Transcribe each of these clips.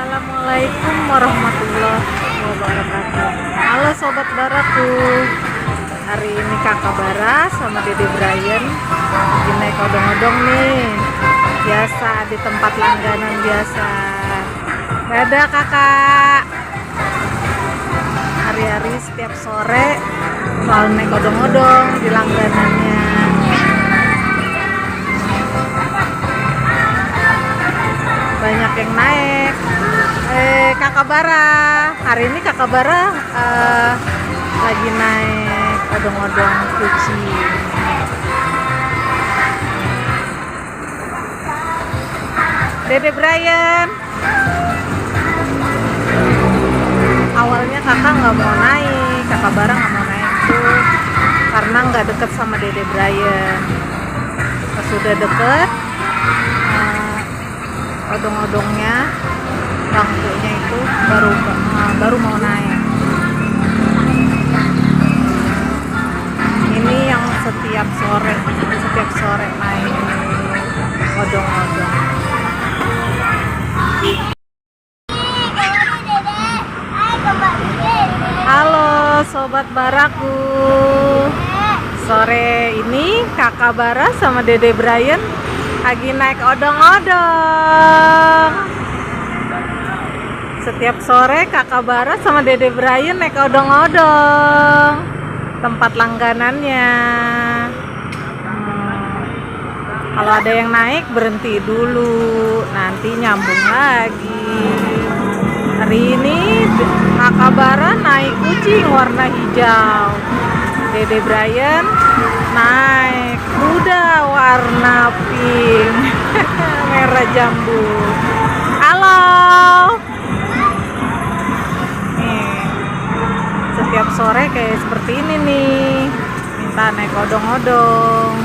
Assalamualaikum warahmatullahi wabarakatuh. Halo sobat baraku. Hari ini kakak Bara sama Dede Brian lagi naik odong-odong nih. Biasa di tempat langganan biasa. Dadah kakak. Hari-hari setiap sore selalu naik odong-odong di langganannya. Banyak yang naik. Kakak Bara, hari ini kakak Bara lagi naik odong-odong kucing. Dede Brian, awalnya kakak nggak mau naik, kakak Bara nggak mau naik tuh karena nggak deket sama Dede Brian. Pas sudah deket, odong-odongnya, bangkunya itu baru mau naik. Ini yang setiap sore naik odong-odong. Halo sobat baraku. Sore ini kakak Bara sama Dede Brian lagi naik odong-odong. Setiap sore kakak Bara sama Dede Brian naik odong-odong, tempat langganannya. Kalau ada yang naik berhenti dulu, nanti nyambung lagi. Hari ini kakak Bara naik kucing warna hijau, Dede Brian naik kuda warna pink. Merah jambu. Halo. Nih, setiap sore kayak seperti ini nih, minta naik odong-odong.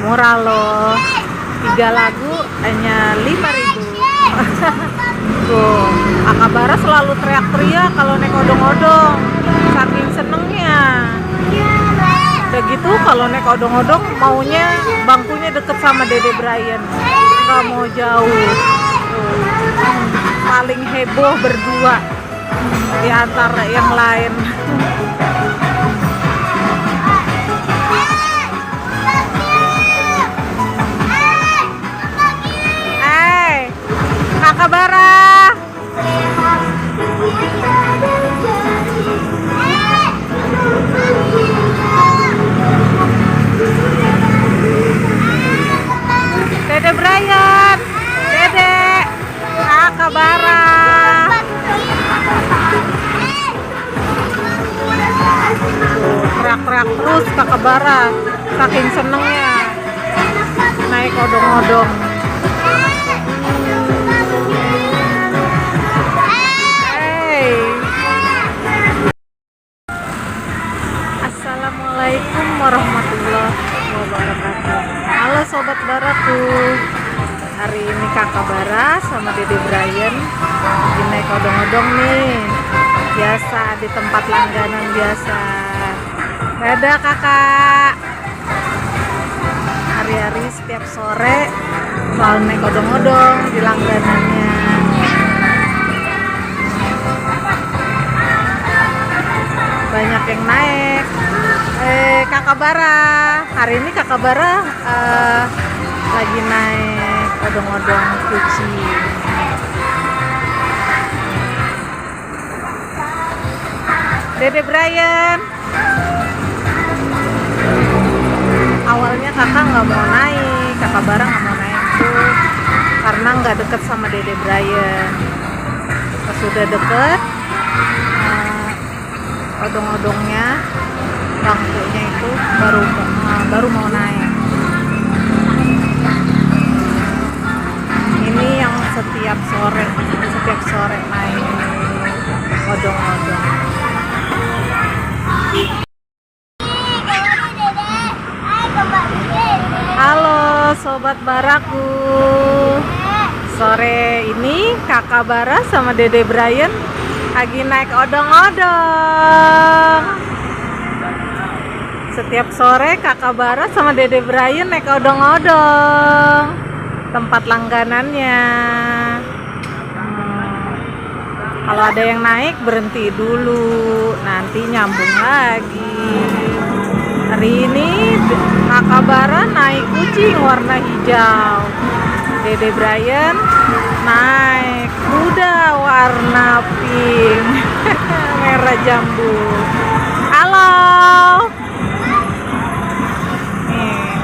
Murah loh, 3 lagu hanya 5.000. Tuh, kakak Bara selalu teriak-teriak kalau naik odong-odong, saking senengnya. Udah gitu kalau naik odong-odong maunya bangkunya deket sama Dede Brian, nggak mau jauh. Paling heboh berdua di antara yang lain. Kakak Bara, Dede Brian, Dede, kakak Bara. Teriak-teriak terus kakak Bara, saking senengnya naik odong-odong. Assalamualaikum warahmatullahi wabarakatuh. Halo sobat baraku. Hari ini kakak Bara sama Dede Brian lagi naik odong-odong nih. Biasa di tempat langganan biasa. Dadah kakak. Hari-hari setiap sore selalu naik odong-odong di langganannya. Banyak yang naik. Kakak Bara, hari ini kakak Bara lagi naik odong-odong kucing. Dede Brian, awalnya kakak nggak mau naik, kakak Bara nggak mau naik tuh karena nggak deket sama Dede Brian. Pas sudah deket, odong-odongnya, bangkunya itu baru mau naik. Ini yang setiap sore naik odong-odong. Halo sobat baraku. Sore ini kakak Bara sama Dede Brian lagi naik odong-odong. Setiap sore kakak Bara sama Dede Brian naik odong-odong, tempat langganannya. Kalau ada yang naik berhenti dulu, nanti nyambung lagi. Hari ini Kakak Bara naik kucing warna hijau. Dede Brian naik kuda warna pink. Merah jambu. Halo. Nih,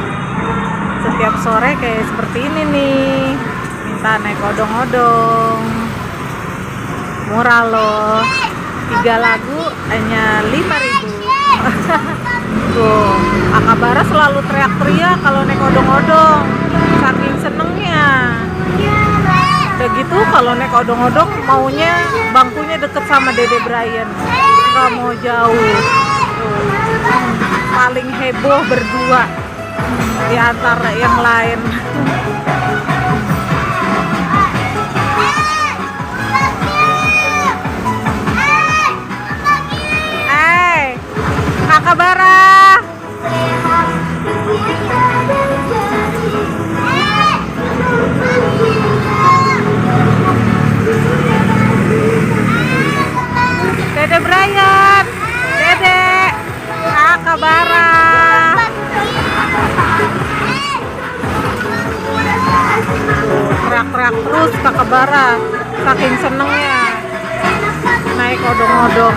setiap sore kayak seperti ini nih. Minta naik odong-odong. Murah loh. 3 lagu hanya 5.000. Tuh, Kakak Bara selalu teriak-teriak kalau naik odong-odong, saking senengnya. Udah gitu kalau naik odong-odong maunya bangkunya deket sama Dede Brian, nggak mau jauh. Tuh, paling heboh berdua di antara yang lain. Kakak Bara. Dede Brian. Dede. Kakak Bara. Teriak-teriak terus Kakak Bara, saking senengnya naik odong-odong.